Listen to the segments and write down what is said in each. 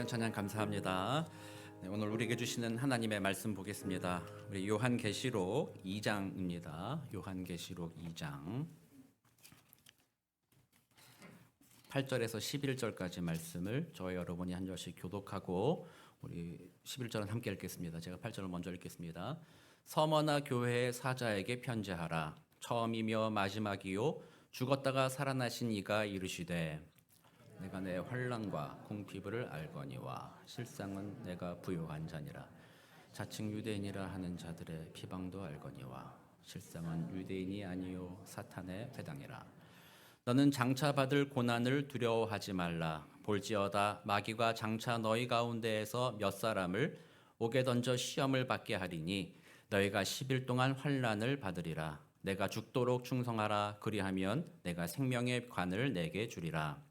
시간 찬양 감사합니다. 네, 오늘 우리에게 주시는 하나님의 말씀 보겠습니다. 우리 요한계시록 2장입니다. 요한계시록 2장 8절에서 11절까지 말씀을 저와 여러분이 한 절씩 교독하고 우리 11절은 함께 읽겠습니다. 제가 8절을 먼저 읽겠습니다. 서머나 교회의 사자에게 편지하라. 처음이며 마지막이요 죽었다가 살아나신 이가 이르시되 내가 내 환난과 궁핍을 알거니와 실상은 내가 부요한 자니라. 자칭 유대인이라 하는 자들의 비방도 알거니와 실상은 유대인이 아니요 사탄의 배당이라. 너는 장차 받을 고난을 두려워하지 말라. 볼지어다 마귀가 장차 너희 가운데에서 몇 사람을 옥에 던져 시험을 받게 하리니 너희가 10일 동안 환난을 받으리라. 내가 죽도록 충성하라. 그리하면 내가 생명의 관을 내게 주리라.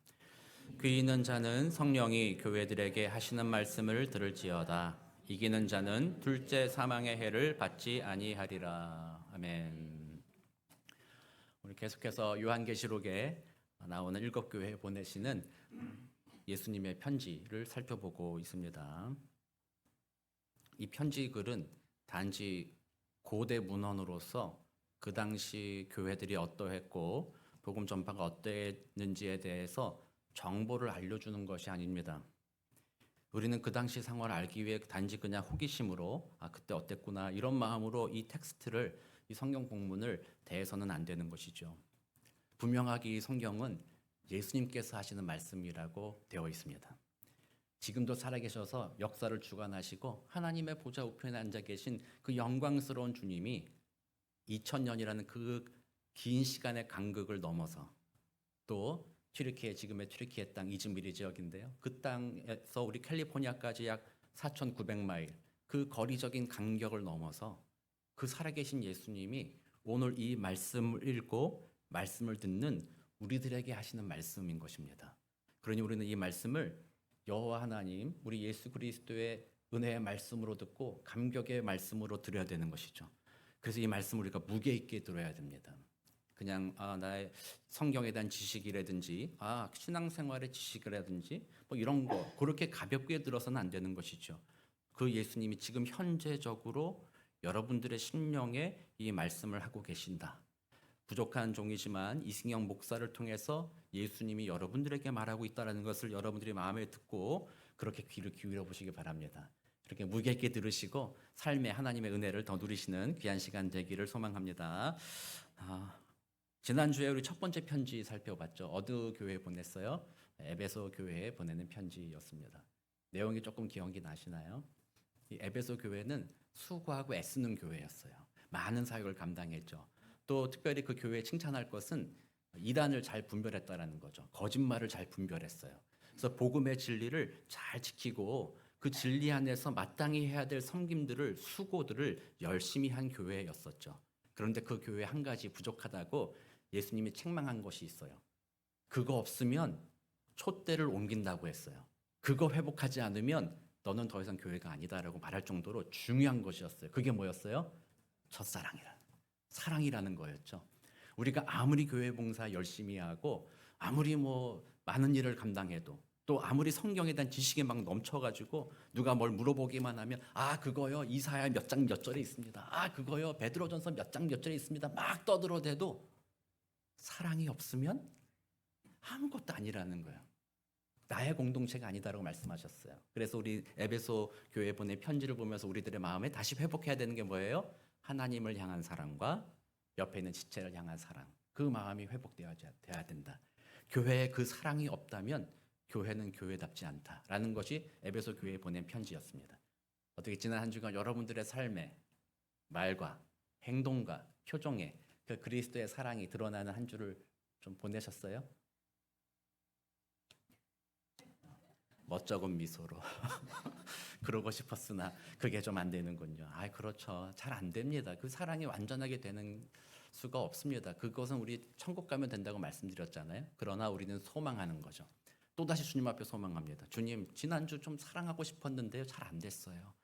귀 있는 자는 성령이 교회들에게 하시는 말씀을 들을지어다. 이기는 자는 둘째 사망의 해를 받지 아니하리라. 아멘. 우리 계속해서 요한계시록에 나오는 7교회에 보내시는 예수님의 편지를 살펴보고 있습니다. 이 편지 글은 단지 고대 문헌으로서 그 당시 교회들이 어떠했고 복음 전파가 어땠는지에 대해서 정보를 알려주는 것이 아닙니다. 우리는 그 당시 상황을 알기 위해 단지 그냥 호기심으로 그때 어땠구나 이런 마음으로 이 텍스트를 이 성경 본문을 대해서는 안 되는 것이죠. 분명하게 이 성경은 예수님께서 하시는 말씀이라고 되어 있습니다. 지금도 살아계셔서 역사를 주관하시고 하나님의 보좌 우편에 앉아 계신 그 영광스러운 주님이 2000년이라는 그 긴 시간의 간극을 넘어서 또 튀르키예, 지금의 튀르키예 땅 이즈미르 지역인데요. 그 땅에서 우리 캘리포니아까지 약 4,900마일 그 거리적인 간격을 넘어서 그 살아계신 예수님이 오늘 이 말씀을 읽고 말씀을 듣는 우리들에게 하시는 말씀인 것입니다. 그러니 우리는 이 말씀을 여호와 하나님, 우리 예수 그리스도의 은혜의 말씀으로 듣고 감격의 말씀으로 들어야 되는 것이죠. 그래서 이 말씀을 우리가 무게 있게 들어야 됩니다. 그냥 나의 성경에 대한 지식이라든지 신앙생활의 지식이라든지 뭐 이런 거 그렇게 가볍게 들어서는 안 되는 것이죠. 그 예수님이 지금 현재적으로 여러분들의 심령에 이 말씀을 하고 계신다. 부족한 종이지만 이승영 목사를 통해서 예수님이 여러분들에게 말하고 있다는 것을 여러분들이 마음에 듣고 그렇게 귀를 기울여 보시기 바랍니다. 이렇게 무게 있게 들으시고 삶의 하나님의 은혜를 더 누리시는 귀한 시간 되기를 소망합니다. 지난주에 우리 첫 번째 편지 살펴봤죠. 어느 교회에 보냈어요? 에베소 교회에 보내는 편지였습니다. 내용이 조금 기억이 나시나요? 이 에베소 교회는 수고하고 애쓰는 교회였어요. 많은 사역을 감당했죠. 또 특별히 그 교회에 칭찬할 것은 이단을 잘 분별했다라는 거죠. 거짓말을 잘 분별했어요. 그래서 복음의 진리를 잘 지키고 그 진리 안에서 마땅히 해야 될 섬김들을 수고들을 열심히 한 교회였었죠. 그런데 그 교회 한 가지 부족하다고 예수님이 책망한 것이 있어요. 그거 없으면 촛대를 옮긴다고 했어요. 그거 회복하지 않으면 너는 더 이상 교회가 아니다라고 말할 정도로 중요한 것이었어요. 그게 뭐였어요? 사랑이라는 거였죠. 우리가 아무리 교회 봉사 열심히 하고 아무리 많은 일을 감당해도 또 아무리 성경에 대한 지식이 막 넘쳐가지고 누가 뭘 물어보기만 하면 그거요 이사야 몇 장 몇 절에 있습니다. 그거요 베드로전서 몇 장 몇 절에 있습니다. 막 떠들어대도 사랑이 없으면 아무것도 아니라는 거예요. 나의 공동체가 아니다라고 말씀하셨어요. 그래서 우리 에베소 교회에 보낸 편지를 보면서 우리들의 마음에 다시 회복해야 되는 게 뭐예요? 하나님을 향한 사랑과 옆에 있는 지체를 향한 사랑. 그 마음이 회복되어야 된다. 교회에 그 사랑이 없다면 교회는 교회답지 않다라는 것이 에베소 교회에 보낸 편지였습니다. 어떻게 지난 한 주간 여러분들의 삶에 말과 행동과 표정에 그 그리스도의 사랑이 드러나는 한 주를 좀 보내셨어요? 멋쩍은 미소로 그러고 싶었으나 그게 좀 안 되는군요. 그렇죠. 잘 안 됩니다. 그 사랑이 완전하게 되는 수가 없습니다. 그것은 우리 천국 가면 된다고 말씀드렸잖아요. 그러나 우리는 소망하는 거죠. 또다시 주님 앞에 소망합니다. 주님, 지난주 좀 사랑하고 싶었는데요. 잘 안 됐어요.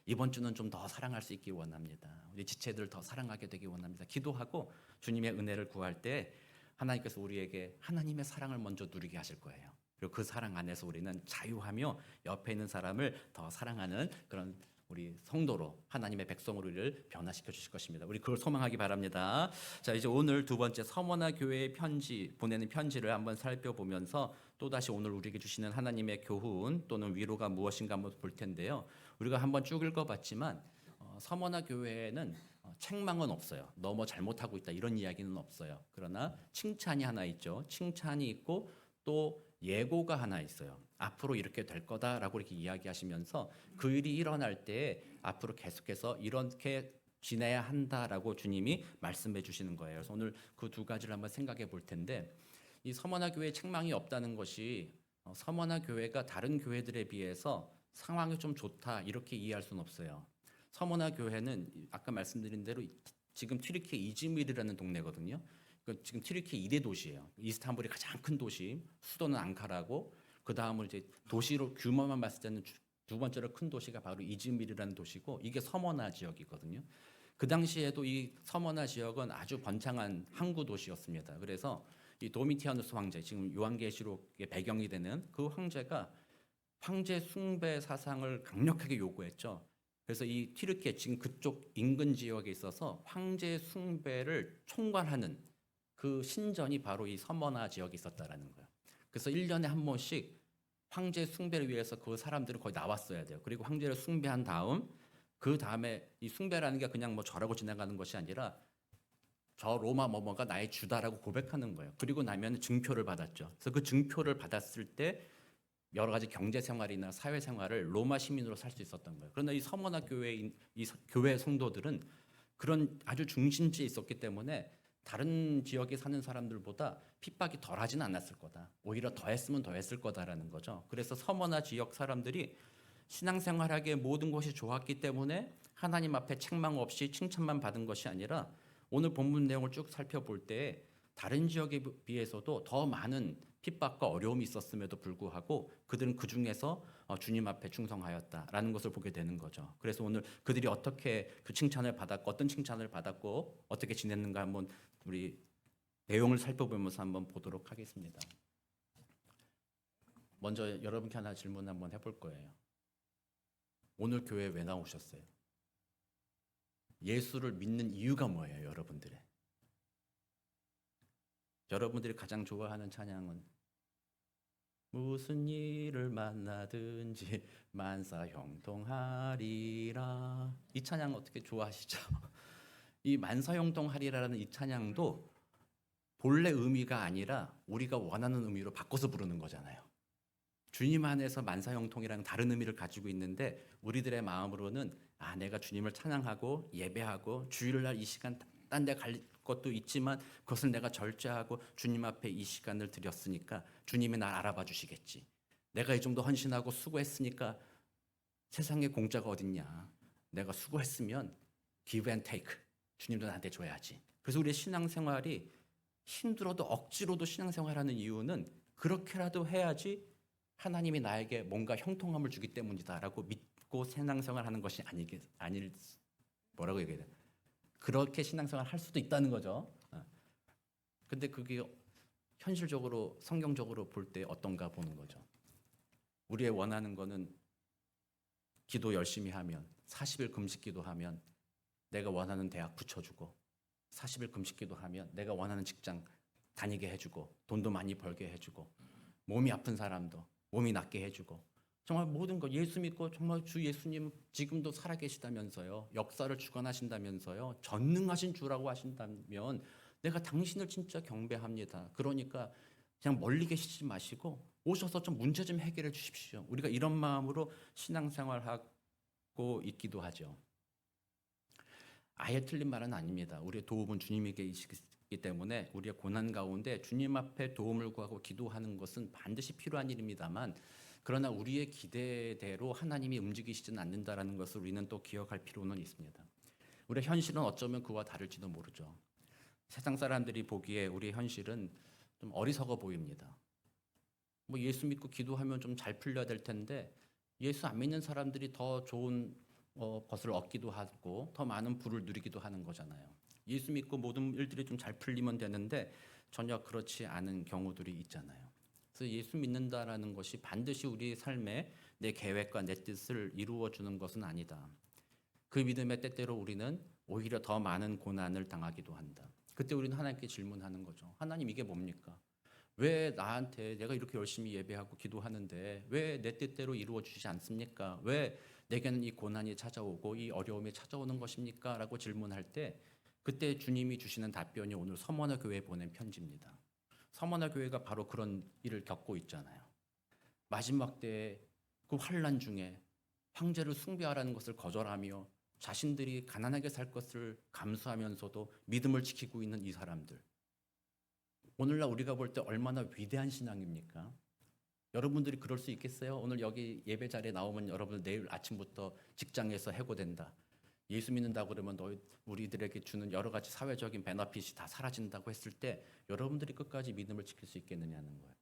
이번 주는 좀 더 사랑할 수 있기 원합니다. 우리 지체들 더 사랑하게 되기 원합니다. 기도하고 주님의 은혜를 구할 때 하나님께서 우리에게 하나님의 사랑을 먼저 누리게 하실 거예요. 그리고 그 사랑 안에서 우리는 자유하며 옆에 있는 사람을 더 사랑하는 그런 우리 성도로 하나님의 백성으로 우리를 변화시켜 주실 것입니다. 우리 그걸 소망하기 바랍니다. 자, 이제 오늘 두 번째 서머나 교회의 편지 보내는 편지를 한번 살펴보면서 또다시 오늘 우리에게 주시는 하나님의 교훈 또는 위로가 무엇인가 한번 볼 텐데요. 우리가 한번 쭉 읽어봤지만 서머나 교회에는 책망은 없어요. 너 뭐 잘못하고 있다 이런 이야기는 없어요. 그러나 칭찬이 하나 있죠. 칭찬이 있고 또 예고가 하나 있어요. 앞으로 이렇게 될 거다라고 이렇게 이야기하시면서 그 일이 일어날 때 앞으로 계속해서 이렇게 지내야 한다라고 주님이 말씀해 주시는 거예요. 그래서 오늘 그 두 가지를 한번 생각해 볼 텐데 이 서머나 교회에 책망이 없다는 것이 서머나 교회가 다른 교회들에 비해서 상황이 좀 좋다 이렇게 이해할 수는 없어요. 서머나 교회는 아까 말씀드린 대로 지금 튀르키예 이즈밀이라는 동네거든요. 지금 튀르키예 2대 도시예요. 이스탄불이 가장 큰 도시, 수도는 앙카라고 그 다음으로 이제 도시로 규모만 봤을 때는 두 번째로 큰 도시가 바로 이즈밀이라는 도시고 이게 서머나 지역이거든요. 그 당시에도 이 서머나 지역은 아주 번창한 항구 도시였습니다. 그래서 이 도미티아누스 황제, 지금 요한계시록의 배경이 되는 그 황제가 황제 숭배 사상을 강력하게 요구했죠. 그래서 이 튀르키예 지금 그쪽 인근 지역에 있어서 황제 숭배를 총괄하는 그 신전이 바로 이 서머나 지역에 있었다라는 거예요. 그래서 1년에 한 번씩 황제 숭배를 위해서 그 사람들은 거의 나왔어야 돼요. 그리고 황제를 숭배한 다음 그 다음에 이 숭배라는 게 그냥 뭐 절하고 지나가는 것이 아니라 저 로마 뭐뭐가 나의 주다라고 고백하는 거예요. 그리고 나면 증표를 받았죠. 그래서 그 증표를 받았을 때 여러 가지 경제 생활이나 사회 생활을 로마 시민으로 살 수 있었던 거예요. 그러나 이 서머나 교회인 이 교회 성도들은 그런 아주 중심지에 있었기 때문에 다른 지역에 사는 사람들보다 핍박이 덜하지는 않았을 거다. 오히려 더했으면 더했을 거다라는 거죠. 그래서 서머나 지역 사람들이 신앙생활하기에 모든 것이 좋았기 때문에 하나님 앞에 책망 없이 칭찬만 받은 것이 아니라 오늘 본문 내용을 쭉 살펴볼 때 다른 지역에 비해서도 더 많은 핍박과 어려움이 있었음에도 불구하고 그들은 그 중에서 주님 앞에 충성하였다라는 것을 보게 되는 거죠. 그래서 오늘 그들이 어떻게 그 칭찬을 받았고 어떤 칭찬을 받았고 어떻게 지냈는가 한번 우리 내용을 살펴보면서 한번 보도록 하겠습니다. 먼저 여러분께 하나 질문 한번 해볼 거예요. 오늘 교회에 왜 나오셨어요? 예수를 믿는 이유가 뭐예요, 여러분들의? 여러분들이 가장 좋아하는 찬양은 무슨 일을 만나든지 만사 형통하리라. 이 찬양 어떻게 좋아하시죠? 이 만사 형통하리라라는 이 찬양도 본래 의미가 아니라 우리가 원하는 의미로 바꿔서 부르는 거잖아요. 주님 안에서 만사 형통이라는 다른 의미를 가지고 있는데 우리들의 마음으로는 내가 주님을 찬양하고 예배하고 주일날 이 시간 딴 데 갈 것도 있지만 그것을 내가 절제하고 주님 앞에 이 시간을 드렸으니까 주님이 날 알아봐 주시겠지. 내가 이 정도 헌신하고 수고했으니까 세상에 공짜가 어딨냐. 내가 수고했으면 give and take. 주님도 나한테 줘야지. 그래서 우리의 신앙생활이 힘들어도 억지로도 신앙생활하는 이유는 그렇게라도 해야지 하나님이 나에게 뭔가 형통함을 주기 때문이다라고 믿고 신앙생활하는 것이 아닐 뭐라고 얘기해야 돼? 그렇게 신앙생활 할 수도 있다는 거죠. 근데 그게 현실적으로 성경적으로 볼 때 어떤가 보는 거죠. 우리의 원하는 거는 기도 열심히 하면 40일 금식 기도하면 내가 원하는 대학 붙여주고 40일 금식 기도하면 내가 원하는 직장 다니게 해주고 돈도 많이 벌게 해주고 몸이 아픈 사람도 몸이 낫게 해주고 정말 모든 거 예수 믿고 정말 주 예수님 지금도 살아계시다면서요. 역사를 주관하신다면서요. 전능하신 주라고 하신다면 내가 당신을 진짜 경배합니다. 그러니까 그냥 멀리 계시지 마시고 오셔서 좀 문제 좀 해결해 주십시오. 우리가 이런 마음으로 신앙생활하고 있기도 하죠. 아예 틀린 말은 아닙니다. 우리의 도움은 주님이 계시기 때문에 우리의 고난 가운데 주님 앞에 도움을 구하고 기도하는 것은 반드시 필요한 일입니다만 그러나 우리의 기대대로 하나님이 움직이시지는 않는다라는 것을 우리는 또 기억할 필요는 있습니다. 우리의 현실은 어쩌면 그와 다를지도 모르죠. 세상 사람들이 보기에 우리의 현실은 좀 어리석어 보입니다. 뭐 예수 믿고 기도하면 좀 잘 풀려야 될 텐데 예수 안 믿는 사람들이 더 좋은 것을 얻기도 하고 더 많은 부를 누리기도 하는 거잖아요. 예수 믿고 모든 일들이 좀 잘 풀리면 되는데 전혀 그렇지 않은 경우들이 있잖아요. 그래서 예수 믿는다라는 것이 반드시 우리 삶에 내 계획과 내 뜻을 이루어 주는 것은 아니다. 그 믿음의 때때로 우리는 오히려 더 많은 고난을 당하기도 한다. 그때 우리는 하나님께 질문하는 거죠. 하나님, 이게 뭡니까? 왜 나한테, 내가 이렇게 열심히 예배하고 기도하는데 왜 내 뜻대로 이루어 주시지 않습니까? 왜 내게는 이 고난이 찾아오고 이 어려움이 찾아오는 것입니까? 라고 질문할 때 그때 주님이 주시는 답변이 오늘 서머나 교회에 보낸 편지입니다. 서머나 교회가 바로 그런 일을 겪고 있잖아요. 마지막 때에 그 환난 중에 황제를 숭배하라는 것을 거절하며 자신들이 가난하게 살 것을 감수하면서도 믿음을 지키고 있는 이 사람들. 오늘날 우리가 볼 때 얼마나 위대한 신앙입니까? 여러분들이 그럴 수 있겠어요? 오늘 여기 예배 자리에 나오면 여러분 내일 아침부터 직장에서 해고된다. 예수 믿는다고 그러면 우리들에게 주는 여러 가지 사회적인 베너핏이 다 사라진다고 했을 때 여러분들이 끝까지 믿음을 지킬 수 있겠느냐는 거예요.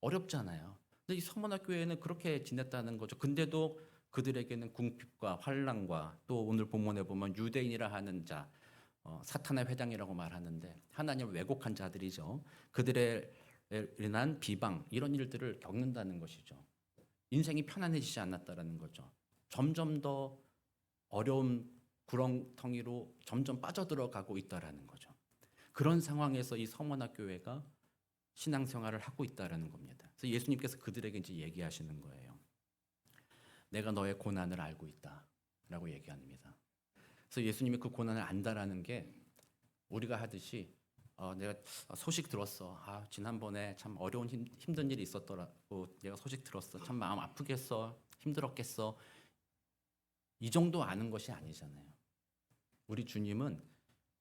어렵잖아요. 근데 이 서머나 교회는 그렇게 지냈다는 거죠. 근데도 그들에게는 궁핍과 환난과 또 오늘 본문에 보면 유대인이라 하는 자, 사탄의 회당이라고 말하는데 하나님을 왜곡한 자들이죠. 그들에 인한 비방 이런 일들을 겪는다는 것이죠. 인생이 편안해지지 않았다라는 거죠. 점점 더 어려운 구렁텅이로 점점 빠져들어가고 있다라는 거죠. 그런 상황에서 이 서머나 교회가 신앙생활을 하고 있다라는 겁니다. 그래서 예수님께서 그들에게 이제 얘기하시는 거예요. 내가 너의 고난을 알고 있다라고 얘기합니다. 그래서 예수님이 그 고난을 안다라는 게 우리가 하듯이 내가 소식 들었어. 지난번에 참 어려운 힘든 일이 있었더라고. 내가 소식 들었어. 참 마음 아프겠어. 힘들었겠어. 이 정도 아는 것이 아니잖아요. 우리 주님은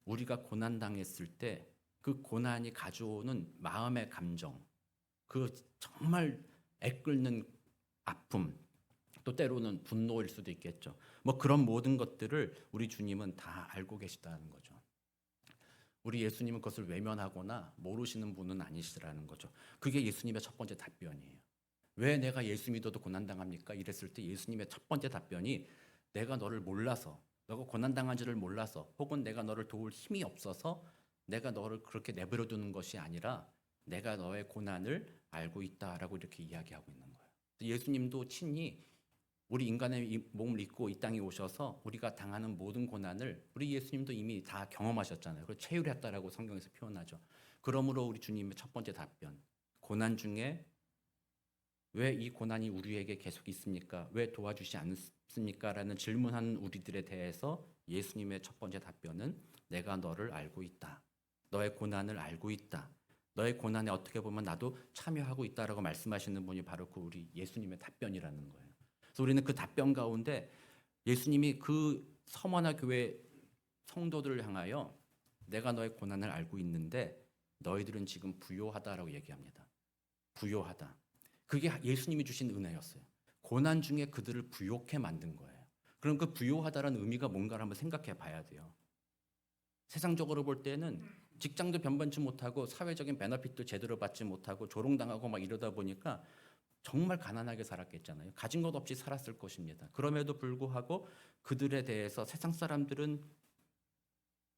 우리가 고난 당했을 때 그 고난이 가져오는 마음의 감정, 그 정말 애끓는 아픔, 또 때로는 분노일 수도 있겠죠. 뭐 그런 모든 것들을 우리 주님은 다 알고 계시다는 거죠. 우리 예수님은 그것을 외면하거나 모르시는 분은 아니시라는 거죠. 그게 예수님의 첫 번째 답변이에요. 왜 내가 예수 믿어도 고난당합니까? 이랬을 때 예수님의 첫 번째 답변이 내가 너를 몰라서, 너가 고난당한지를 몰라서, 혹은 내가 너를 도울 힘이 없어서 내가 너를 그렇게 내버려 두는 것이 아니라 내가 너의 고난을 알고 있다라고 이렇게 이야기하고 있는 거예요. 예수님도 친히 우리 인간의 몸을 입고 이 땅에 오셔서 우리가 당하는 모든 고난을 우리 예수님도 이미 다 경험하셨잖아요. 그걸 체휼했다라고 성경에서 표현하죠. 그러므로 우리 주님의 첫 번째 답변, 고난 중에 왜 이 고난이 우리에게 계속 있습니까? 왜 도와주지 않습니까? 라는 질문하는 우리들에 대해서 예수님의 첫 번째 답변은 내가 너를 알고 있다. 너의 고난을 알고 있다. 너의 고난에 어떻게 보면 나도 참여하고 있다라고 말씀하시는 분이 바로 그 우리 예수님의 답변이라는 거예요. 그래서 우리는 그 답변 가운데 예수님이 그 서머나 교회 성도들을 향하여 내가 너의 고난을 알고 있는데 너희들은 지금 부요하다라고 얘기합니다. 부요하다. 그게 예수님이 주신 은혜였어요. 고난 중에 그들을 부요케 만든 거예요. 그럼 그 부요하다라는 의미가 뭔가를 한번 생각해 봐야 돼요. 세상적으로 볼 때는 직장도 변변치 못하고 사회적인 베너핏도 제대로 받지 못하고 조롱당하고 막 이러다 보니까 정말 가난하게 살았겠잖아요. 가진 것 없이 살았을 것입니다. 그럼에도 불구하고 그들에 대해서 세상 사람들은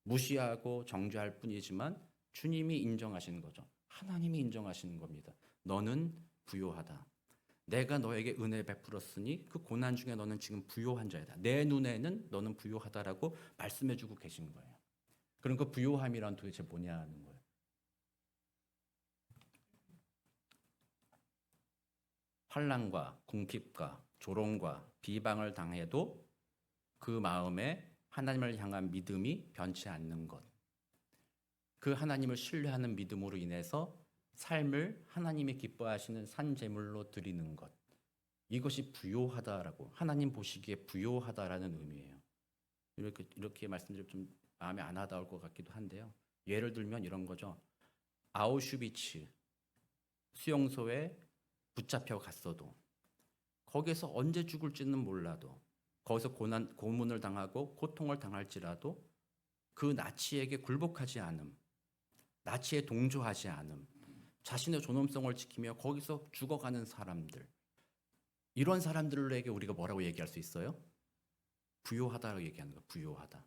무시하고 정죄할 뿐이지만 주님이 인정하시는 거죠. 하나님이 인정하시는 겁니다. 너는 부요하다. 내가 너에게 은혜 베풀었으니 그 고난 중에 너는 지금 부요한 자이다. 내 눈에는 너는 부요하다라고 말씀해주고 계신 거예요. 그럼 그 부요함이란 도대체 뭐냐 하는 거예요. 환난과 궁핍과 조롱과 비방을 당해도 그 마음에 하나님을 향한 믿음이 변치 않는 것. 그 하나님을 신뢰하는 믿음으로 인해서 삶을 하나님이 기뻐하시는 산제물로 드리는 것. 이것이 부요하다라고 하나님 보시기에 부요하다라는 의미예요. 이렇게 말씀드리면 좀 마음에 안 와닿을 것 같기도 한데요. 예를 들면 이런 거죠. 아우슈비츠 수용소에 붙잡혀 갔어도 거기서 언제 죽을지는 몰라도 거기서 고문을 당하고 고통을 당할지라도 그 나치에게 굴복하지 않음, 나치에 동조하지 않음, 자신의 존엄성을 지키며 거기서 죽어가는 사람들, 이런 사람들에게 우리가 뭐라고 얘기할 수 있어요? 부요하다라고 얘기하는 거예요. 부요하다.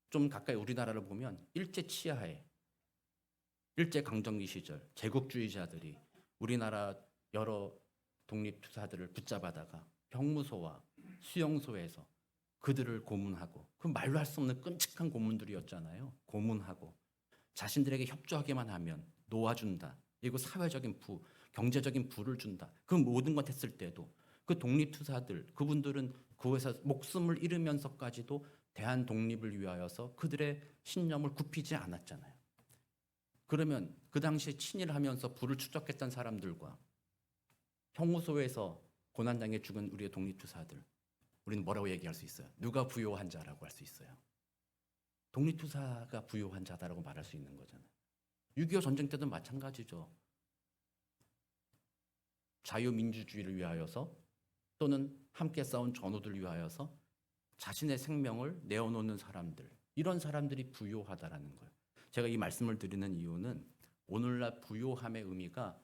좀 가까이 우리나라를 보면 일제 치하에 일제 강점기 시절 제국주의자들이 우리나라 여러 독립투사들을 붙잡아다가 병무소와 수용소에서 그들을 고문하고, 그 말로 할 수 없는 끔찍한 고문들이었잖아요. 고문하고 자신들에게 협조하기만 하면 놓아준다. 그리고 사회적인 부, 경제적인 부를 준다. 그 모든 것 했을 때도 그 독립투사들, 그분들은 그곳에서 목숨을 잃으면서까지도 대한 독립을 위하여서 그들의 신념을 굽히지 않았잖아요. 그러면 그 당시에 친일하면서 부를 추적했던 사람들과 형무소에서 고난당해 죽은 우리의 독립투사들, 우리는 뭐라고 얘기할 수 있어요? 누가 부요한 자라고 할 수 있어요? 독립투사가 부요한 자다라고 말할 수 있는 거잖아요. 6.25 전쟁 때도 마찬가지죠. 자유민주주의를 위하여서 또는 함께 싸운 전우들 위하여서 자신의 생명을 내어놓는 사람들, 이런 사람들이 부요하다라는 거예요. 제가 이 말씀을 드리는 이유는 오늘날 부요함의 의미가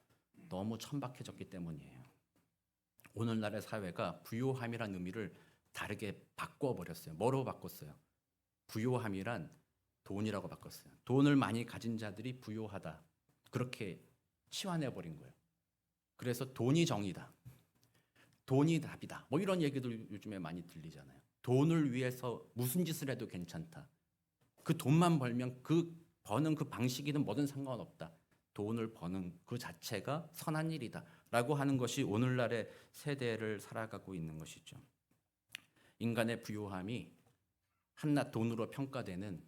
너무 천박해졌기 때문이에요. 오늘날의 사회가 부요함이란 의미를 다르게 바꿔버렸어요. 뭐로 바꿨어요? 부요함이란 돈이라고 바꿨어요. 돈을 많이 가진 자들이 부요하다. 그렇게 치환해버린 거예요. 그래서 돈이 정의다. 돈이 답이다. 뭐 이런 얘기들 요즘에 많이 들리잖아요. 돈을 위해서 무슨 짓을 해도 괜찮다. 그 돈만 벌면 그 버는 그 방식이든 뭐든 상관없다. 돈을 버는 그 자체가 선한 일이다. 라고 하는 것이 오늘날의 세대를 살아가고 있는 것이죠. 인간의 부요함이 한낱 돈으로 평가되는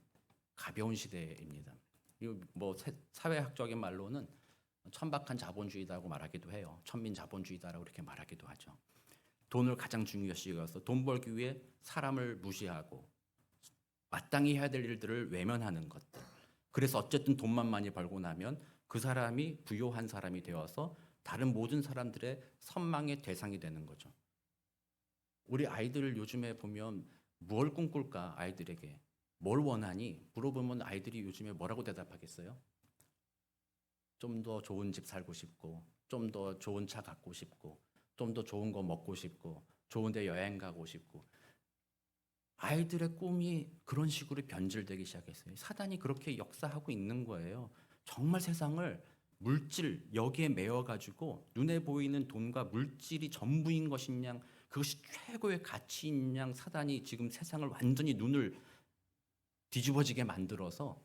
가벼운 시대입니다. 이거 뭐 사회학적인 말로는 천박한 자본주의다라고 말하기도 해요. 천민 자본주의다라고 이렇게 말하기도 하죠. 돈을 가장 중요시 여겨서 돈 벌기 위해 사람을 무시하고 마땅히 해야 될 일들을 외면하는 것들. 그래서 어쨌든 돈만 많이 벌고 나면 그 사람이 부요한 사람이 되어서 다른 모든 사람들의 선망의 대상이 되는 거죠. 우리 아이들 요즘에 보면 뭘 꿈꿀까? 아이들에게 뭘 원하니? 물어보면 아이들이 요즘에 뭐라고 대답하겠어요? 좀 더 좋은 집 살고 싶고, 좀 더 좋은 차 갖고 싶고, 좀 더 좋은 거 먹고 싶고, 좋은 데 여행 가고 싶고. 아이들의 꿈이 그런 식으로 변질되기 시작했어요. 사단이 그렇게 역사하고 있는 거예요. 정말 세상을 물질, 여기에 매여가지고 눈에 보이는 돈과 물질이 전부인 것인 양, 그것이 최고의 가치인 양 사단이 지금 세상을 완전히 눈을 뒤집어지게 만들어서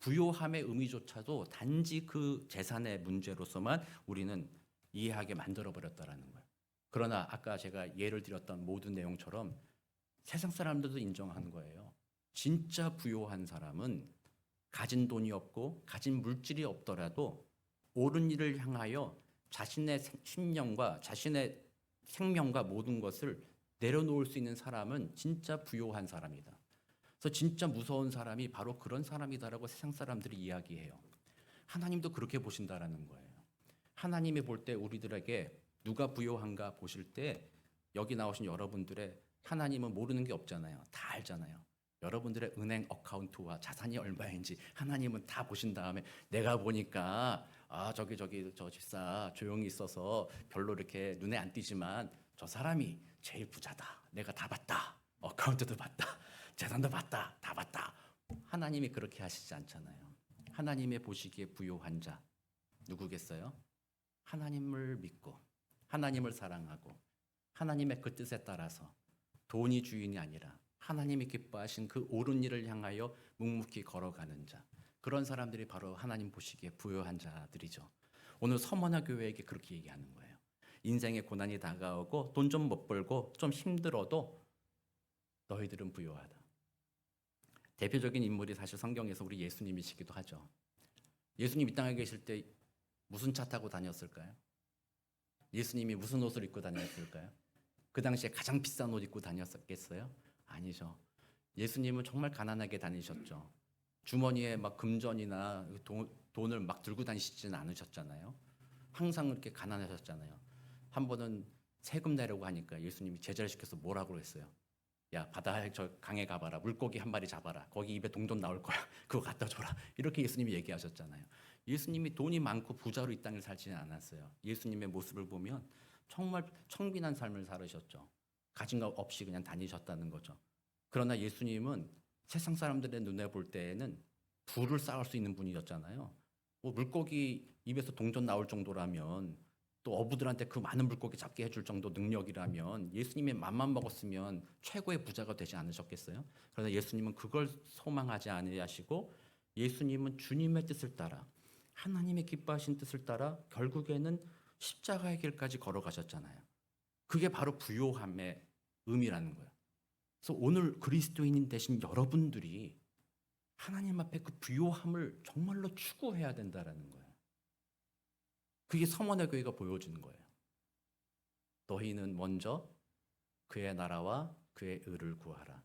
부요함의 의미조차도 단지 그 재산의 문제로서만 우리는 이해하게 만들어버렸다라는 거예요. 그러나 아까 제가 예를 들었던 모든 내용처럼 세상 사람들도 인정하는 거예요. 진짜 부요한 사람은 가진 돈이 없고 가진 물질이 없더라도 옳은 일을 향하여 자신의 신념과 자신의 생명과 모든 것을 내려놓을 수 있는 사람은 진짜 부요한 사람이다. 그래서 진짜 무서운 사람이 바로 그런 사람이다라고 세상 사람들이 이야기해요. 하나님도 그렇게 보신다라는 거예요. 하나님이 볼 때 우리들에게 누가 부요한가 보실 때 여기 나오신 여러분들의 하나님은 모르는 게 없잖아요. 다 알잖아요. 여러분들의 은행 어카운트와 자산이 얼마인지 하나님은 다 보신 다음에 내가 보니까 저 집사 조용히 있어서 별로 이렇게 눈에 안 띄지만 저 사람이 제일 부자다. 내가 다 봤다. 어카운트도 봤다. 재산도 봤다. 다 봤다. 하나님이 그렇게 하시지 않잖아요. 하나님의 보시기에 부요한 자 누구겠어요? 하나님을 믿고 하나님을 사랑하고 하나님의 그 뜻에 따라서 돈이 주인이 아니라 하나님이 기뻐하신 그 옳은 일을 향하여 묵묵히 걸어가는 자, 그런 사람들이 바로 하나님 보시기에 부요한 자들이죠. 오늘 서머나 교회에게 그렇게 얘기하는 거예요. 인생의 고난이 다가오고 돈 좀 못 벌고 좀 힘들어도 너희들은 부요하다. 대표적인 인물이 사실 성경에서 우리 예수님이시기도 하죠. 예수님 이 땅에 계실 때 무슨 차 타고 다녔을까요? 예수님이 무슨 옷을 입고 다녔을까요? 그 당시에 가장 비싼 옷 입고 다녔겠어요? 아니죠. 예수님은 정말 가난하게 다니셨죠. 주머니에 막 금전이나 돈을 막 들고 다니시지는 않으셨잖아요. 항상 그렇게 가난하셨잖아요. 한 번은 세금 내려고 하니까 예수님이 제자를 시켜서 뭐라고 했어요? 야, 바다에 저 강에 가봐라. 물고기 한 마리 잡아라. 거기 입에 동전 나올 거야. 그거 갖다 줘라. 이렇게 예수님이 얘기하셨잖아요. 예수님이 돈이 많고 부자로 이 땅을 살지는 않았어요. 예수님의 모습을 보면 정말 청빈한 삶을 살으셨죠. 가진 것 없이 그냥 다니셨다는 거죠. 그러나 예수님은 세상 사람들의 눈에 볼 때에는 부를 쌓을 수 있는 분이었잖아요. 뭐 물고기 입에서 동전 나올 정도라면 또 어부들한테 그 많은 물고기 잡게 해줄 정도 능력이라면 예수님이 맘만 먹었으면 최고의 부자가 되지 않으셨겠어요? 그러나 예수님은 그걸 소망하지 아니하시고 예수님은 주님의 뜻을 따라 하나님의 기뻐하신 뜻을 따라 결국에는 십자가의 길까지 걸어가셨잖아요. 그게 바로 부요함의 의미라는 거예요. 그래서 오늘 그리스도인인 되신 여러분들이 하나님 앞에 그 부요함을 정말로 추구해야 된다라는 거예요. 그게 서머나 교회가 보여주는 거예요. 너희는 먼저 그의 나라와 그의 의를 구하라.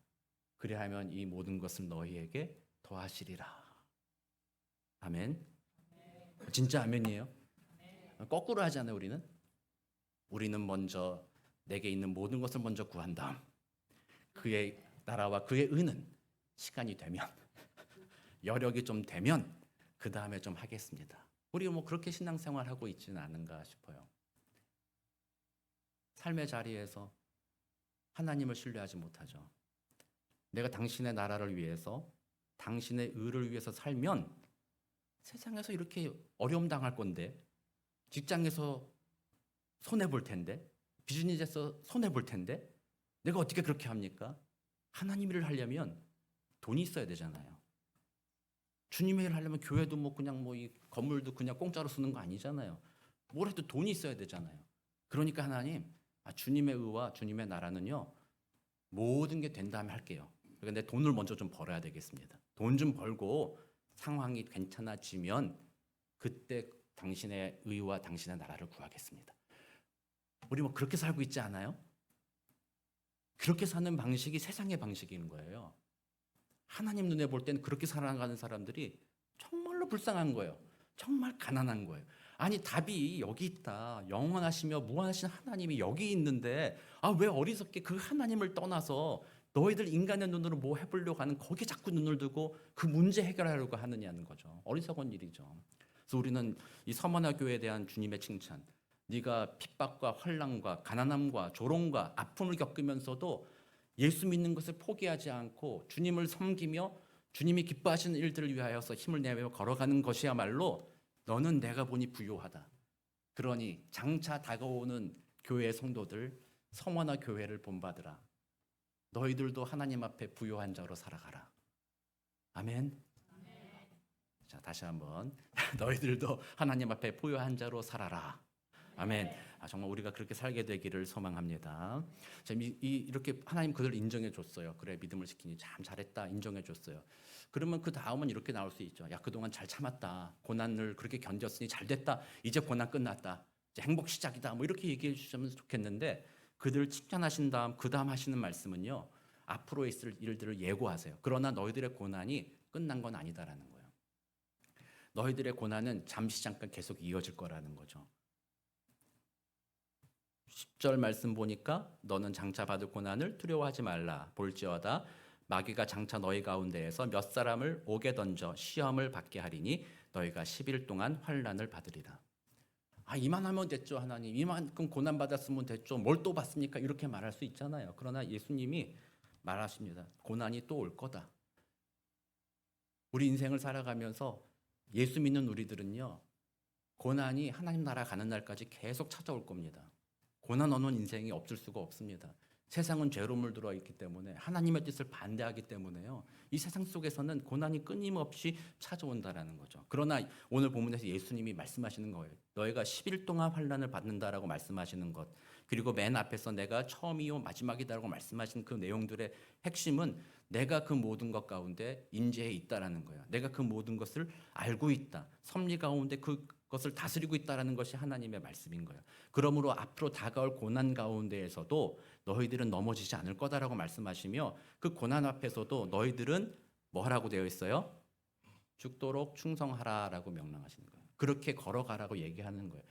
그리하면 이 모든 것을 너희에게 더하시리라. 아멘. 진짜 아멘이에요. 거꾸로 하잖아요. 우리는 먼저 내게 있는 모든 것을 먼저 구한 다음 그의 나라와 그의 의는 시간이 되면 여력이 좀 되면 그 다음에 좀 하겠습니다. 우리 뭐 그렇게 신앙생활하고 있지는 않은가 싶어요. 삶의 자리에서 하나님을 신뢰하지 못하죠. 내가 당신의 나라를 위해서 당신의 의를 위해서 살면 세상에서 이렇게 어려움 당할 건데, 직장에서 손해볼 텐데, 비즈니스에서 손해볼 텐데 내가 어떻게 그렇게 합니까? 하나님 일을 하려면 돈이 있어야 되잖아요. 주님의 일을 하려면 교회도 뭐 그냥 뭐 이 건물도 그냥 공짜로 쓰는 거 아니잖아요. 뭘 해도 돈이 있어야 되잖아요. 그러니까 하나님, 주님의 의와 주님의 나라는요 모든 게 된 다음에 할게요. 그러니까 내 돈을 먼저 좀 벌어야 되겠습니다. 돈 좀 벌고 상황이 괜찮아지면 그때 당신의 의와 당신의 나라를 구하겠습니다. 우리 뭐 그렇게 살고 있지 않아요? 그렇게 사는 방식이 세상의 방식인 거예요. 하나님 눈에 볼 때는 그렇게 살아가는 사람들이 정말로 불쌍한 거예요. 정말 가난한 거예요. 아니 답이 여기 있다. 영원하시며 무한하신 하나님이 여기 있는데 왜 어리석게 그 하나님을 떠나서 너희들 인간의 눈으로 뭐 해보려고 하는 거기에 자꾸 눈을 두고 그 문제 해결하려고 하느냐는 거죠. 어리석은 일이죠. 그래서 우리는 이 서머나 교회에 대한 주님의 칭찬, 네가 핍박과 환난과 가난함과 조롱과 아픔을 겪으면서도 예수 믿는 것을 포기하지 않고 주님을 섬기며 주님이 기뻐하시는 일들을 위하여서 힘을 내며 걸어가는 것이야말로 너는 내가 보니 부요하다. 그러니 장차 다가오는 교회의 성도들, 서머나 교회를 본받으라. 너희들도 하나님 앞에 부요한 자로 살아가라. 아멘. 자, 다시 한번 너희들도 하나님 앞에 부요한 자로 살아라. 아멘. 정말 우리가 그렇게 살게 되기를 소망합니다. 자, 이렇게 하나님 그들을 인정해 줬어요. 그래, 믿음을 지키니 참 잘했다 인정해 줬어요. 그러면 그 다음은 이렇게 나올 수 있죠. 야, 그동안 잘 참았다. 고난을 그렇게 견뎠으니 잘 됐다. 이제 고난 끝났다. 이제 행복 시작이다. 뭐 이렇게 얘기해 주시면 좋겠는데 그들을 칭찬하신 다음 그 다음 하시는 말씀은요. 앞으로 있을 일들을 예고하세요. 그러나 너희들의 고난이 끝난 건 아니다라는 거예요. 너희들의 고난은 잠시 잠깐 계속 이어질 거라는 거죠. 10절 말씀 보니까 너는 장차 받을 고난을 두려워하지 말라. 볼지어다 마귀가 장차 너희 가운데에서 몇 사람을 옥에 던져 시험을 받게 하리니 너희가 10일 동안 환난을 받으리라. 이만하면 됐죠. 하나님 이만큼 고난 받았으면 됐죠. 뭘 또 받습니까? 이렇게 말할 수 있잖아요. 그러나 예수님이 말하십니다. 고난이 또 올 거다. 우리 인생을 살아가면서 예수 믿는 우리들은요. 고난이 하나님 나라 가는 날까지 계속 찾아올 겁니다. 고난 없는 인생이 없을 수가 없습니다. 세상은 죄로 물들어 있기 때문에 하나님의 뜻을 반대하기 때문에요. 이 세상 속에서는 고난이 끊임없이 찾아온다라는 거죠. 그러나 오늘 본문에서 예수님이 말씀하시는 거예요. 너희가 10일 동안 환난을 받는다라고 말씀하시는 것. 그리고 맨 앞에서 내가 처음이요 마지막이다라고 말씀하신 그 내용들의 핵심은 내가 그 모든 것 가운데 인재해 있다라는 거예요. 내가 그 모든 것을 알고 있다. 섭리 가운데 그것을 다스리고 있다라는 것이 하나님의 말씀인 거예요. 그러므로 앞으로 다가올 고난 가운데에서도 너희들은 넘어지지 않을 거다라고 말씀하시며 그 고난 앞에서도 너희들은 뭐 하라고 되어 있어요? 죽도록 충성하라라고 명령하시는 거예요. 그렇게 걸어가라고 얘기하는 거예요.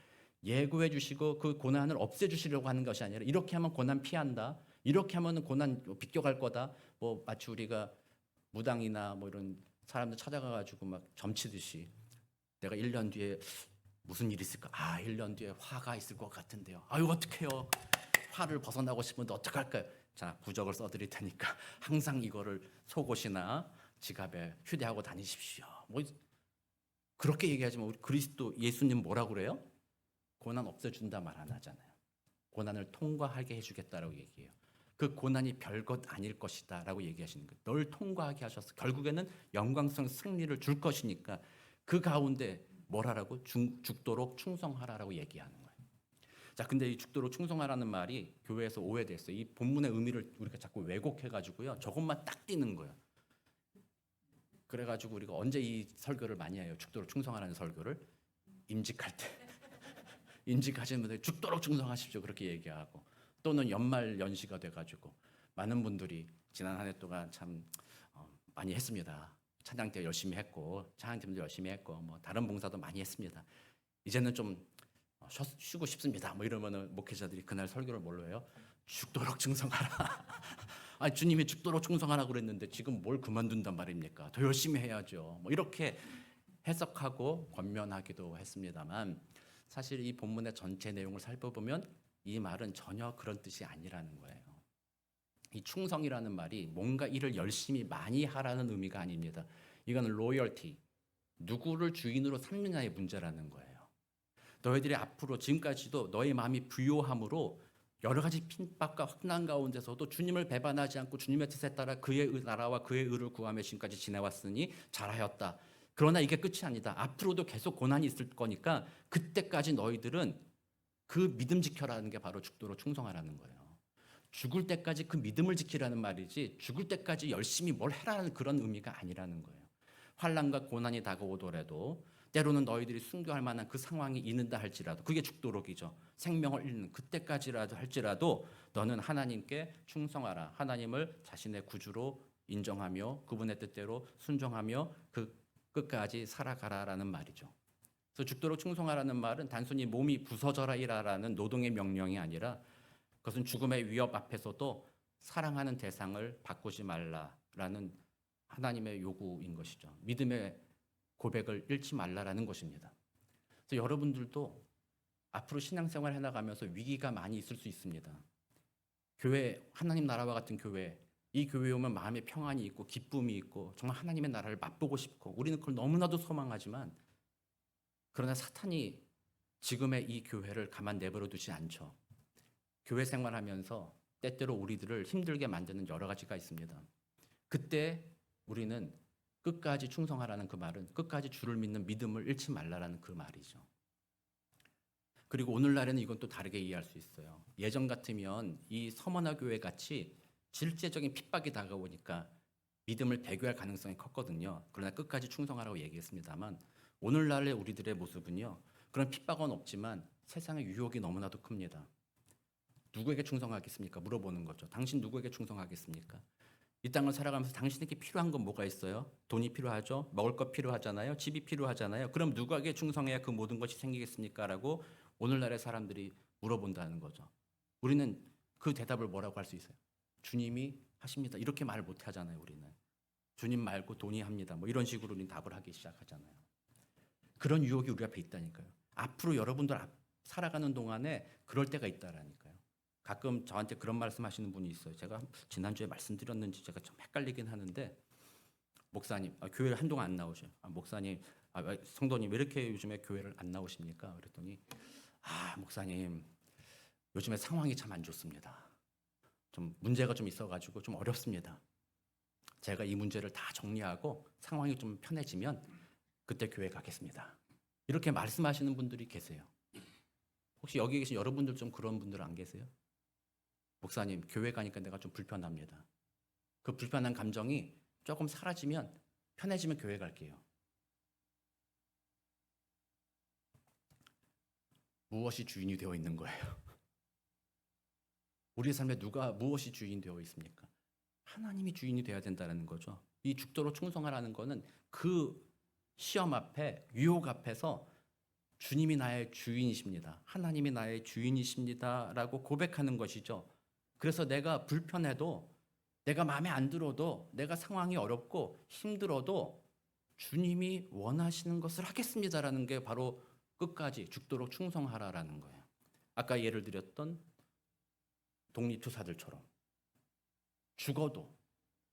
예고해 주시고 그 고난을 없애 주시려고 하는 것이 아니라 이렇게 하면 고난 피한다. 이렇게 하면 고난 비껴갈 거다. 뭐 마치 우리가 무당이나 뭐 이런 사람들 찾아가 가지고 막 점치듯이 내가 1년 뒤에 무슨 일이 있을까? 1년 뒤에 화가 있을 것 같은데요. 이거 어떡해요? 화를 벗어나고 싶은데 어떡할까요? 자, 부적을 써드릴 테니까 항상 이거를 속옷이나 지갑에 휴대하고 다니십시오. 뭐 그렇게 얘기하지만 우리 그리스도 예수님 뭐라고 그래요? 고난 없애준다 말 안 하잖아요. 고난을 통과하게 해주겠다라고 얘기해요. 그 고난이 별것 아닐 것이다라고 얘기하시는 거예요. 널 통과하게 하셔서 결국에는 영광성 승리를 줄 것이니까 그 가운데 뭘 하라고? 죽도록 충성하라라고 얘기하는 거예요. 자, 근데 이 죽도록 충성하라는 말이 교회에서 오해됐어요. 이 본문의 의미를 우리가 자꾸 왜곡해가지고요. 저것만 딱 띄는 거예요. 그래가지고 우리가 언제 이 설교를 많이 해요? 죽도록 충성하라는 설교를 임직할 때. 임직하시는 분들 죽도록 충성하십시오 그렇게 얘기하고, 또는 연말 연시가 돼가지고 많은 분들이 지난 한 해 동안 참 많이 했습니다. 찬양 때 열심히 했고 찬양팀도 열심히 했고 뭐 다른 봉사도 많이 했습니다. 이제는 좀 쉬고 싶습니다. 뭐 이러면은 목회자들이 그날 설교를 뭘로 해요? 죽도록 충성하라. 아, 주님이 죽도록 충성하라고 그랬는데 지금 뭘 그만둔단 말입니까? 더 열심히 해야죠. 뭐 이렇게 해석하고 권면하기도 했습니다만, 사실 이 본문의 전체 내용을 살펴보면 이 말은 전혀 그런 뜻이 아니라는 거예요. 이 충성이라는 말이 뭔가 일을 열심히 많이 하라는 의미가 아닙니다. 이거는 로열티, 누구를 주인으로 삼느냐의 문제라는 거예요. 너희들이 앞으로 지금까지도 너희 마음이 부요함으로 여러 가지 핍박과 환난 가운데서도 주님을 배반하지 않고 주님의 뜻에 따라 그의 나라와 그의 의를 구하며 지금까지 지내왔으니 잘하였다. 그러나 이게 끝이 아니다. 앞으로도 계속 고난이 있을 거니까 그때까지 너희들은 그 믿음 지켜라는 게 바로 죽도록 충성하라는 거예요. 죽을 때까지 그 믿음을 지키라는 말이지 죽을 때까지 열심히 뭘 해라는 그런 의미가 아니라는 거예요. 환난과 고난이 다가오더라도 때로는 너희들이 순교할 만한 그 상황이 있는다 할지라도, 그게 죽도록이죠. 생명을 잃는 그때까지라도 할지라도 너는 하나님께 충성하라. 하나님을 자신의 구주로 인정하며 그분의 뜻대로 순종하며 그 끝까지 살아가라라는 말이죠. 그래서 죽도록 충성하라는 말은 단순히 몸이 부서져라 일하라는 노동의 명령이 아니라, 그것은 죽음의 위협 앞에서도 사랑하는 대상을 바꾸지 말라라는 하나님의 요구인 것이죠. 믿음의 고백을 잃지 말라라는 것입니다. 그래서 여러분들도 앞으로 신앙생활 해나가면서 위기가 많이 있을 수 있습니다. 교회, 하나님 나라와 같은 교회, 이 교회에 오면 마음에 평안이 있고 기쁨이 있고 정말 하나님의 나라를 맛보고 싶고 우리는 그걸 너무나도 소망하지만, 그러나 사탄이 지금의 이 교회를 가만 내버려 두지 않죠. 교회 생활하면서 때때로 우리들을 힘들게 만드는 여러 가지가 있습니다. 그때 우리는 끝까지 충성하라는 그 말은 끝까지 주를 믿는 믿음을 잃지 말라라는 그 말이죠. 그리고 오늘날에는 이건 또 다르게 이해할 수 있어요. 예전 같으면 이 서머나 교회 같이 실제적인 핍박이 다가오니까 믿음을 배교할 가능성이 컸거든요. 그러나 끝까지 충성하라고 얘기했습니다만, 오늘날의 우리들의 모습은요, 그런 핍박은 없지만 세상의 유혹이 너무나도 큽니다. 누구에게 충성하겠습니까? 물어보는 거죠. 당신 누구에게 충성하겠습니까? 이 땅을 살아가면서 당신에게 필요한 건 뭐가 있어요? 돈이 필요하죠? 먹을 것 필요하잖아요? 집이 필요하잖아요? 그럼 누구에게 충성해야 그 모든 것이 생기겠습니까? 라고 오늘날의 사람들이 물어본다는 거죠. 우리는 그 대답을 뭐라고 할 수 있어요? 주님이 하십니다. 이렇게 말을 못 하잖아요, 우리는. 주님 말고 돈이 합니다. 뭐 이런 식으로 우리는 답을 하기 시작하잖아요. 그런 유혹이 우리 앞에 있다니까요. 앞으로 여러분들 살아가는 동안에 그럴 때가 있다라니까요. 가끔 저한테 그런 말씀하시는 분이 있어요. 제가 지난주에 말씀드렸는지 제가 좀 헷갈리긴 하는데, 목사님, 교회를 한동안 안 나오셔요. 목사님, 성도님 왜 이렇게 요즘에 교회를 안 나오십니까? 그랬더니 목사님, 요즘에 상황이 참 안 좋습니다. 좀 문제가 좀 있어가지고 좀 어렵습니다. 제가 이 문제를 다 정리하고 상황이 좀 편해지면 그때 교회 가겠습니다. 이렇게 말씀하시는 분들이 계세요. 혹시 여기 계신 여러분들 좀 그런 분들 안 계세요? 목사님, 교회 가니까 내가 좀 불편합니다. 그 불편한 감정이 조금 사라지면, 편해지면 교회 갈게요. 무엇이 주인이 되어 있는 거예요? 우리 삶에 무엇이 주인이 되어 있습니까? 하나님이 주인이 되어야 된다는 거죠. 이 죽도록 충성하라는 거는 그 시험 앞에, 유혹 앞에서 주님이 나의 주인이십니다. 하나님이 나의 주인이십니다. 라고 고백하는 것이죠. 그래서 내가 불편해도, 내가 마음에 안 들어도, 내가 상황이 어렵고 힘들어도 주님이 원하시는 것을 하겠습니다라는 게 바로 끝까지 죽도록 충성하라라는 거예요. 아까 예를 드렸던 독립투사들처럼 죽어도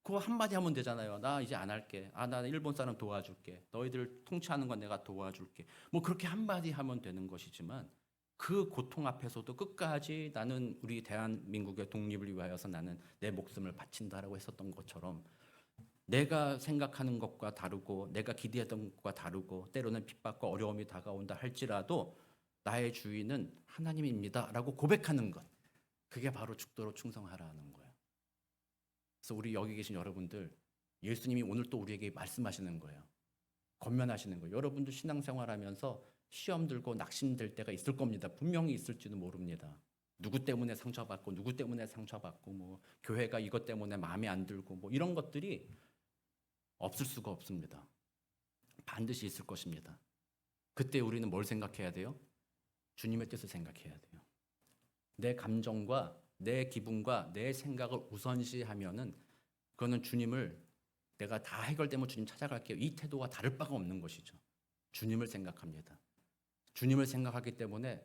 그거 한마디 하면 되잖아요. 나 이제 안 할게. 나 일본 사람 도와줄게. 너희들 통치하는 건 내가 도와줄게. 뭐 그렇게 한마디 하면 되는 것이지만, 그 고통 앞에서도 끝까지 나는 우리 대한민국의 독립을 위하여서 나는 내 목숨을 바친다라고 했었던 것처럼 내가 생각하는 것과 다르고 내가 기대했던 것과 다르고 때로는 핍박과 어려움이 다가온다 할지라도 나의 주인은 하나님입니다라고 고백하는 것, 그게 바로 죽도록 충성하라는 거예요. 그래서 우리 여기 계신 여러분들, 예수님이 오늘 또 우리에게 말씀하시는 거예요. 권면하시는 거예요. 여러분들 신앙생활하면서 시험 들고 낙심될 때가 있을 겁니다. 분명히 있을지도 모릅니다. 누구 때문에 상처받고 누구 때문에 상처받고 뭐 교회가 이것 때문에 마음에 안 들고 뭐 이런 것들이 없을 수가 없습니다. 반드시 있을 것입니다. 그때 우리는 뭘 생각해야 돼요? 주님의 뜻을 생각해야 돼요. 내 감정과 내 기분과 내 생각을 우선시하면은 그거는 주님을 내가 다 해결되면 주님 찾아갈게요. 이 태도와 다를 바가 없는 것이죠. 주님을 생각합니다. 주님을 생각하기 때문에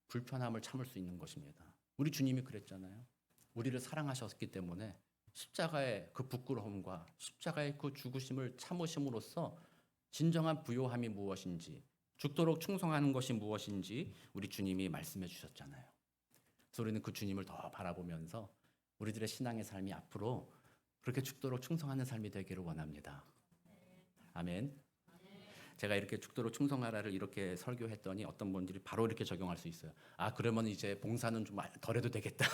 불편함을 참을 수 있는 것입니다. 우리 주님이 그랬잖아요. 우리를 사랑하셨기 때문에 십자가의 그 부끄러움과 십자가의 그 죽으심을 참으심으로써 진정한 부요함이 무엇인지, 죽도록 충성하는 것이 무엇인지 우리 주님이 말씀해 주셨잖아요. 그래서 우리는 그 주님을 더 바라보면서 우리들의 신앙의 삶이 앞으로 그렇게 죽도록 충성하는 삶이 되기를 원합니다. 아멘. 제가 이렇게 죽도록 충성하라를 이렇게 설교했더니 어떤 분들이 바로 이렇게 적용할 수 있어요. 아, 그러면 이제 봉사는 좀 덜 해도 되겠다.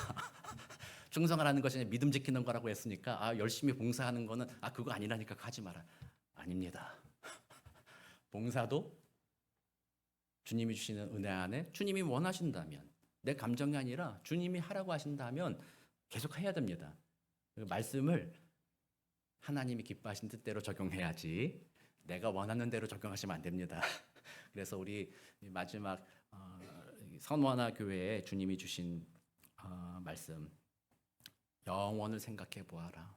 충성하라는 것이 믿음 지키는 거라고 했으니까 아, 열심히 봉사하는 거는 아, 그거 아니라니까 하지 마라. 아닙니다. 봉사도 주님이 주시는 은혜 안에 주님이 원하신다면, 내 감정이 아니라 주님이 하라고 하신다면 계속 해야 됩니다. 말씀을 하나님이 기뻐하신 뜻대로 적용해야지 내가 원하는 대로 적용하시면 안 됩니다. 그래서 우리 마지막 선원화 교회에 주님이 주신 말씀, 영원을 생각해 보아라.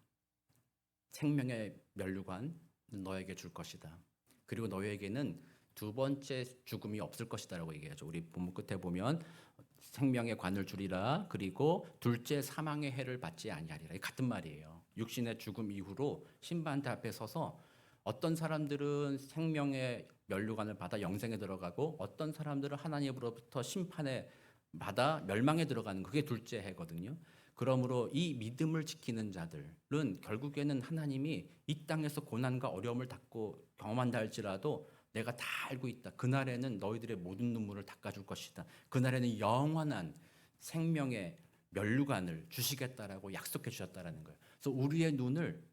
생명의 면류관 너에게 줄 것이다. 그리고 너에게는 두 번째 죽음이 없을 것이다라고 얘기하죠. 우리 본문 끝에 보면 생명의 관을 주리라. 그리고 둘째 사망의 해를 받지 아니하리라. 같은 말이에요. 육신의 죽음 이후로 심판대 앞에 서서 어떤 사람들은 생명의 면류관을 받아 영생에 들어가고 어떤 사람들은 하나님으로부터 심판에 받아 멸망에 들어가는, 그게 둘째 해거든요. 그러므로 이 믿음을 지키는 자들은 결국에는 하나님이 이 땅에서 고난과 어려움을 닦고 경험한다 할지라도 내가 다 알고 있다. 그날에는 너희들의 모든 눈물을 닦아줄 것이다. 그날에는 영원한 생명의 면류관을 주시겠다라고 약속해 주셨다라는 거예요. 그래서 우리의 눈을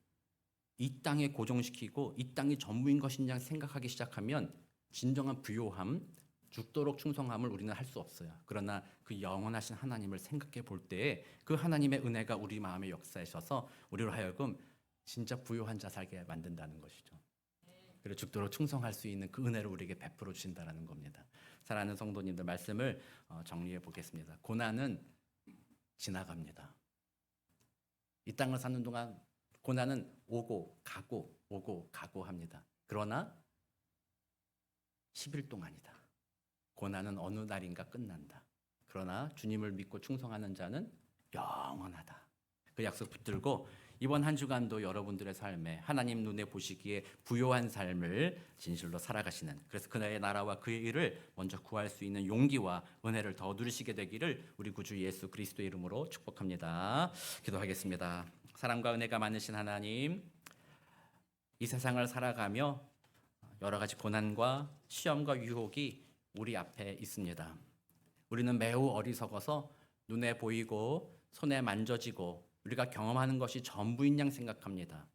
이 땅에 고정시키고 이 땅이 전부인 것이냐 생각하기 시작하면 진정한 부요함, 죽도록 충성함을 우리는 할 수 없어요. 그러나 그 영원하신 하나님을 생각해 볼 때에 그 하나님의 은혜가 우리 마음에 역사하셔서 우리로 하여금 진짜 부요한 자 살게 만든다는 것이죠. 그리고 죽도록 충성할 수 있는 그 은혜를 우리에게 베풀어 주신다는 겁니다. 사랑하는 성도님들, 말씀을 정리해 보겠습니다. 고난은 지나갑니다. 이 땅을 사는 동안 고난은 오고 가고 합니다. 그러나 10일 동안이다. 고난은 어느 날인가 끝난다. 그러나 주님을 믿고 충성하는 자는 영원하다. 그 약속 붙들고 이번 한 주간도 여러분들의 삶에 하나님 눈에 보시기에 부요한 삶을 진실로 살아가시는, 그래서 그의 나라와 그의 일을 먼저 구할 수 있는 용기와 은혜를 더 누리시게 되기를 우리 구주 예수 그리스도의 이름으로 축복합니다. 기도하겠습니다. 사랑과 은혜가 많으신 하나님, 이 세상을 살아가며 여러 가지 고난과 시험과 유혹이 우리 앞에 있습니다. 우리는 매우 어리석어서 눈에 보이고 손에 만져지고 우리가 경험하는 것이 전부인 양 생각합니다.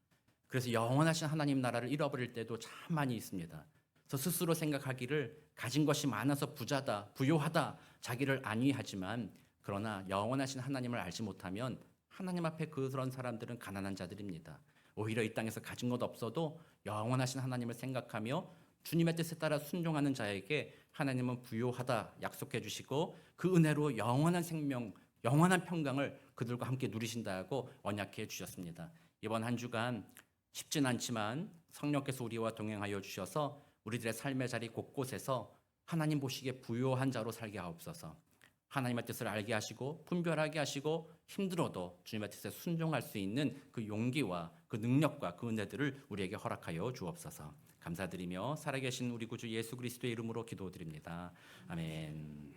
그래서 영원하신 하나님 나라를 잃어버릴 때도 참 많이 있습니다. 그래서 스스로 생각하기를 가진 것이 많아서 부자다, 부요하다, 자기를 안위하지만 그러나 영원하신 하나님을 알지 못하면 하나님 앞에 그런 사람들은 가난한 자들입니다. 오히려 이 땅에서 가진 것 없어도 영원하신 하나님을 생각하며 주님의 뜻에 따라 순종하는 자에게 하나님은 부요하다 약속해 주시고 그 은혜로 영원한 생명, 영원한 평강을 그들과 함께 누리신다고 언약해 주셨습니다. 이번 한 주간 쉽진 않지만 성령께서 우리와 동행하여 주셔서 우리들의 삶의 자리 곳곳에서 하나님 보시기에 부요한 자로 살게 하옵소서. 하나님의 뜻을 알게 하시고 분별하게 하시고 힘들어도 주님의 뜻에 순종할 수 있는 그 용기와 그 능력과 그 은혜들을 우리에게 허락하여 주옵소서. 감사드리며 살아계신 우리 구주 예수 그리스도의 이름으로 기도드립니다. 아멘.